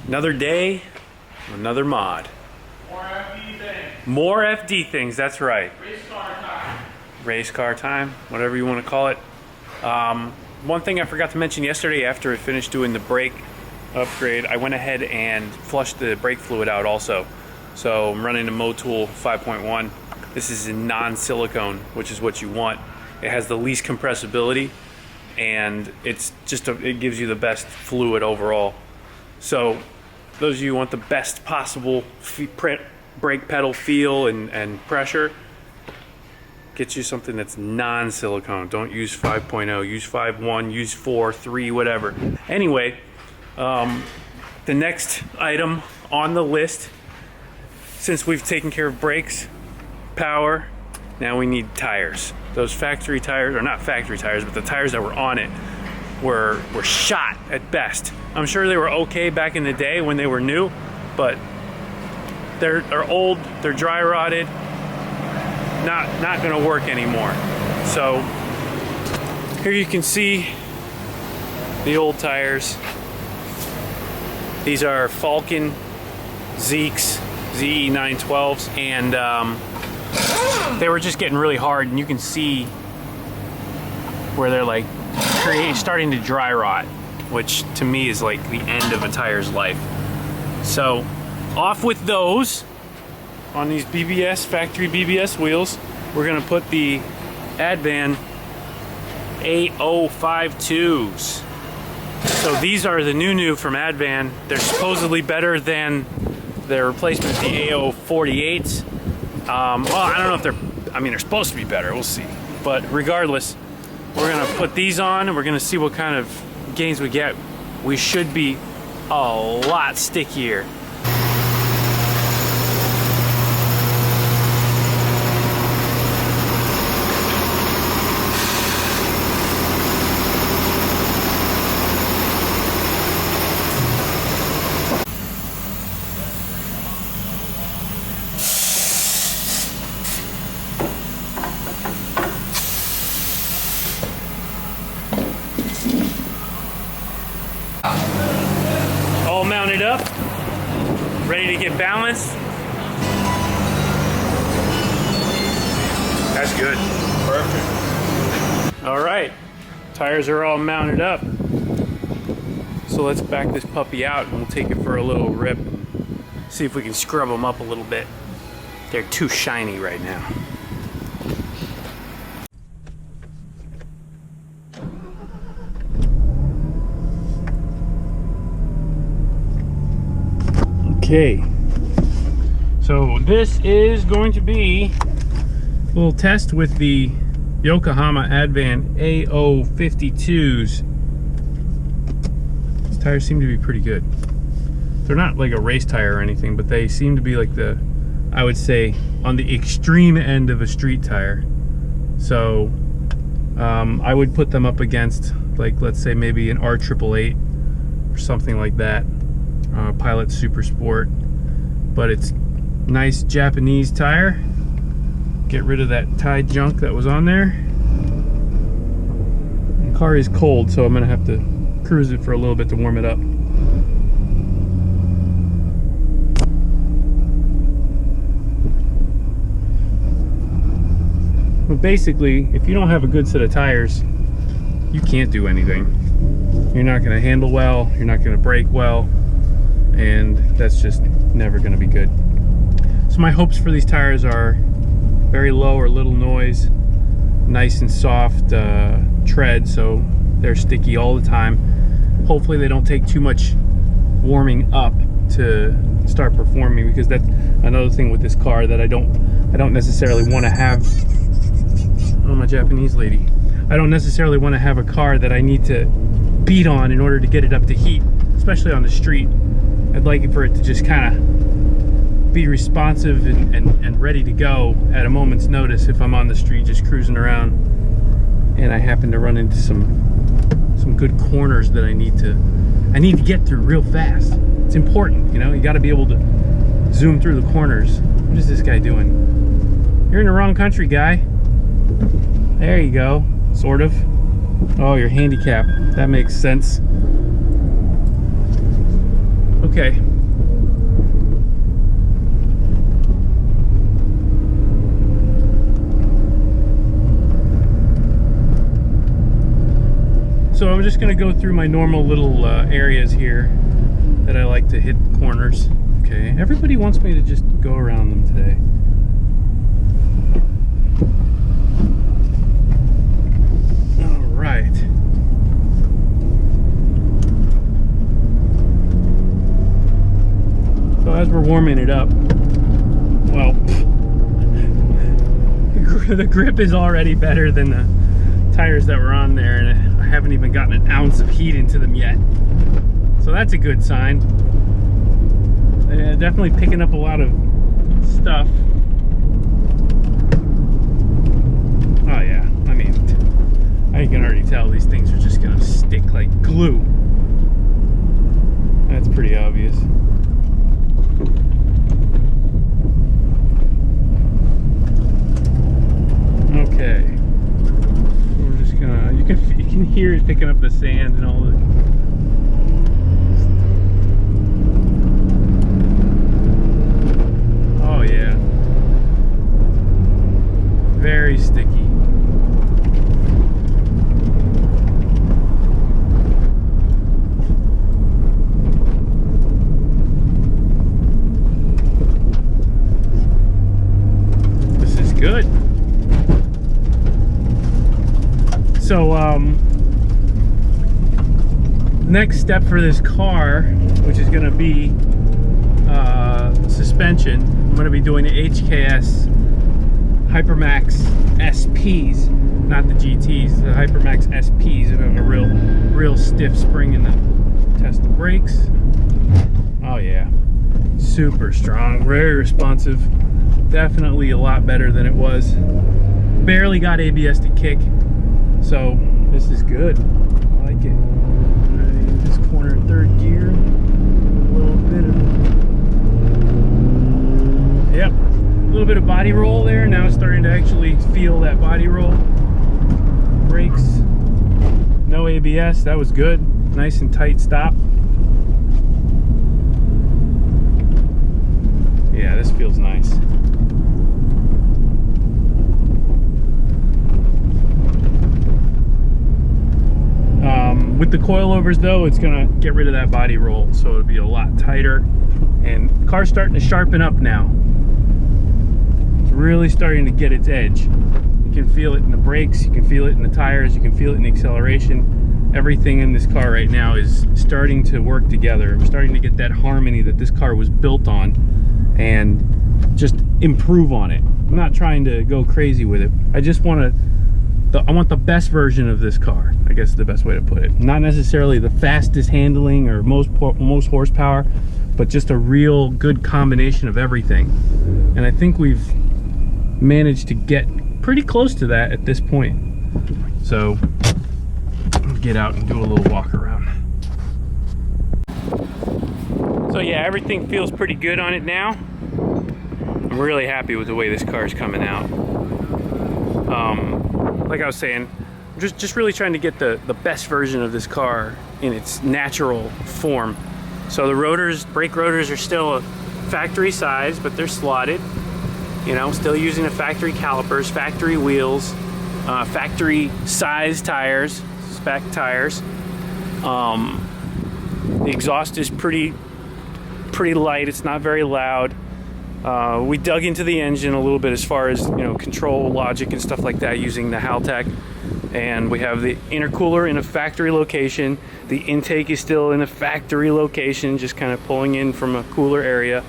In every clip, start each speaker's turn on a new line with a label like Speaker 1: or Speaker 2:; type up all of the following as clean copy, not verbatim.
Speaker 1: Another day, another mod.
Speaker 2: More FD things.
Speaker 1: More FD things, that's right.
Speaker 2: Race car time.
Speaker 1: Race car time, whatever you want to call it. One thing I forgot to mention yesterday after I finished doing the brake upgrade, I went ahead and flushed the brake fluid out also. So I'm running a Motul 5.1. This is in non-silicone, which is what you want. It has the least compressibility, and it's just it gives you the best fluid overall. So those of you who want the best possible brake pedal feel and pressure, get you something that's non-silicone. Don't use 5.0, use 5.1, use 4, 3, whatever. Anyway, the next item on the list, since we've taken care of brakes, power, now we need tires. Those factory tires, or not factory tires, but the tires that were on it were shot at best. I'm sure they were okay back in the day when they were new, but they're old, they're dry rotted, not gonna work anymore. So here you can see the old tires. These are Falcon Zeeks ZE 912s, and they were just getting really hard, and you can see where they're like starting to dry rot, which to me is like the end of a tire's life. So off with those. On these BBS, factory BBS wheels, we're gonna put the Advan A052s. So these are the new from Advan. They're supposedly better than their replacement, the A048s. Well, I don't know if they're supposed to be better, we'll see. But regardless, we're gonna put these on and we're gonna see what kind of gains we get. We should be a lot stickier. All mounted up, ready to get balanced. That's good.
Speaker 2: Perfect.
Speaker 1: All right, tires are all mounted up. So let's back this puppy out and we'll take it for a little rip. See if we can scrub them up a little bit. They're too shiny right now. Okay, so this is going to be a little test with the Yokohama Advan A052s. These tires seem to be pretty good. They're not like a race tire or anything, but they seem to be like I would say, on the extreme end of a street tire. So I would put them up against, like, let's say maybe an R888 or something like that. Pilot Super Sport, but it's nice Japanese tire. Get rid of that tie junk that was on there. The car is cold, so I'm gonna have to cruise it for a little bit to warm it up. But basically, if you don't have a good set of tires, you can't do anything. You're not gonna handle well, you're not gonna brake well, and that's just never going to be good. So my hopes for these tires are very low or little noise, nice and soft tread, so they're sticky all the time. Hopefully they don't take too much warming up to start performing, because that's another thing with this car that I don't necessarily want to have. Oh, my Japanese lady. I don't necessarily want to have a car that I need to beat on in order to get it up to heat, especially on the street. I'd like it for it to just kind of be responsive and ready to go at a moment's notice if I'm on the street just cruising around and I happen to run into some good corners that I need to get through real fast. It's important, you know, you got to be able to zoom through the corners. What is this guy doing? You're in the wrong country, guy. There you go, sort of. Oh, you're handicapped. That makes sense. Okay. So I'm just gonna go through my normal little areas here that I like to hit corners. Okay, everybody wants me to just go around them today. All right. So as we're warming it up, well, the grip is already better than the tires that were on there, and I haven't even gotten an ounce of heat into them yet. So that's a good sign. Definitely picking up a lot of stuff. Oh yeah, I mean, I can already tell these things are just gonna stick like glue. That's pretty obvious. Okay. We're just gonna, you can hear it picking up the sand and all the. Oh yeah. Very sticky. This is good. So next step for this car, which is going to be suspension, I'm going to be doing the HKS Hypermax SPs, not the GTs, the Hypermax SPs that have a real stiff spring in them. Test the brakes. Oh yeah, super strong, very responsive, definitely a lot better than it was. Barely got ABS to kick. So this is good. I like it. Right, this corner, third gear. A little bit of, yep, a little bit of body roll there. Now it's starting to actually feel that body roll. Brakes, no ABS. That was good. Nice and tight stop. Yeah, this feels nice. With the coilovers though, it's gonna get rid of that body roll, so it'll be a lot tighter. And the car's starting to sharpen up now. It's really starting to get its edge. You can feel it in the brakes, you can feel it in the tires, you can feel it in the acceleration. Everything in this car right now is starting to work together. We're starting to get that harmony that this car was built on and just improve on it. I'm not trying to go crazy with it. I just want to I want the best version of this car, I guess is the best way to put it. Not necessarily the fastest handling or most horsepower, but just a real good combination of everything. And I think we've managed to get pretty close to that at this point. So I'll get out and do a little walk around. So yeah, everything feels pretty good on it now. I'm really happy with the way this car is coming out. Like I was saying, just really trying to get the best version of this car in its natural form. So the rotors, brake rotors are still a factory size, but they're slotted. You know, still using the factory calipers, factory wheels, factory size tires, spec tires. The exhaust is pretty light. It's not very loud. We dug into the engine a little bit as far as, you know, control logic and stuff like that using the Haltech. And we have the intercooler in a factory location. The intake is still in a factory location, just kind of pulling in from a cooler area.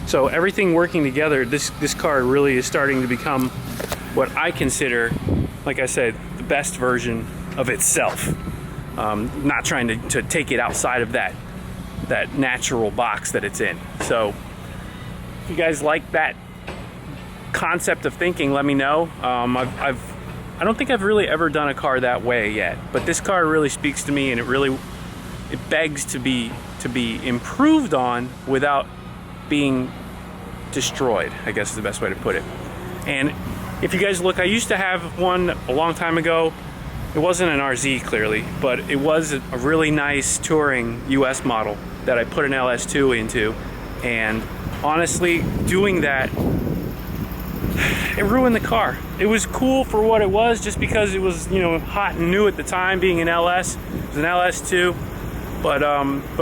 Speaker 1: So everything working together, this car really is starting to become what I consider, like I said, the best version of itself. Not trying to take it outside of that natural box that it's in. So if you guys like that concept of thinking, let me know. I don't think I've really ever done a car that way yet, but this car really speaks to me, and it begs to be improved on without being destroyed, I guess is the best way to put it. And if you guys look, I used to have one a long time ago. It wasn't an RZ clearly, but it was a really nice touring US model. that I put an LS2 into, and honestly, doing that, it ruined the car. It was cool for what it was, just because it was, you know, hot and new at the time, being an LS. It was an LS2, but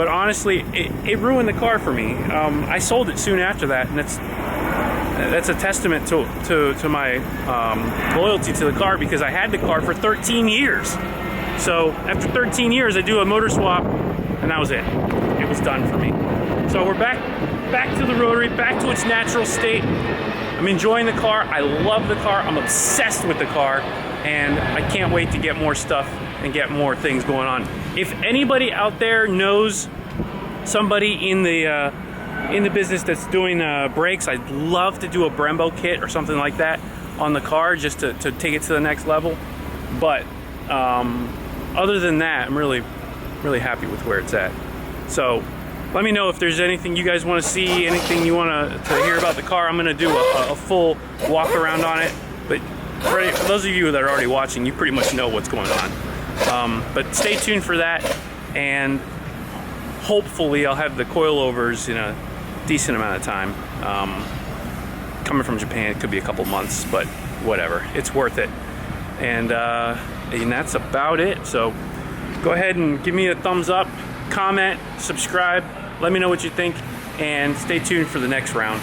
Speaker 1: honestly, it ruined the car for me. I sold it soon after that, and that's a testament to my loyalty to the car, because I had the car for 13 years. So after 13 years, I do a motor swap, and that was it. It was done for me. So we're back to the rotary, back to its natural state. I'm enjoying the car. I love the car. I'm obsessed with the car, and I can't wait to get more stuff and get more things going on. If anybody out there knows somebody in the business that's doing brakes, I'd love to do a Brembo kit or something like that on the car, just to take it to the next level. But other than that, I'm really happy with where it's at. So let me know if there's anything you guys want to see, anything you want to hear about the car. I'm going to do a full walk around on it. But for those of you that are already watching, you pretty much know what's going on. But stay tuned for that, and hopefully I'll have the coilovers in a decent amount of time. Coming from Japan, it could be a couple months, but whatever. It's worth it. And that's about it. So go ahead and give me a thumbs up, comment, subscribe. Let me know what you think, and stay tuned for the next round.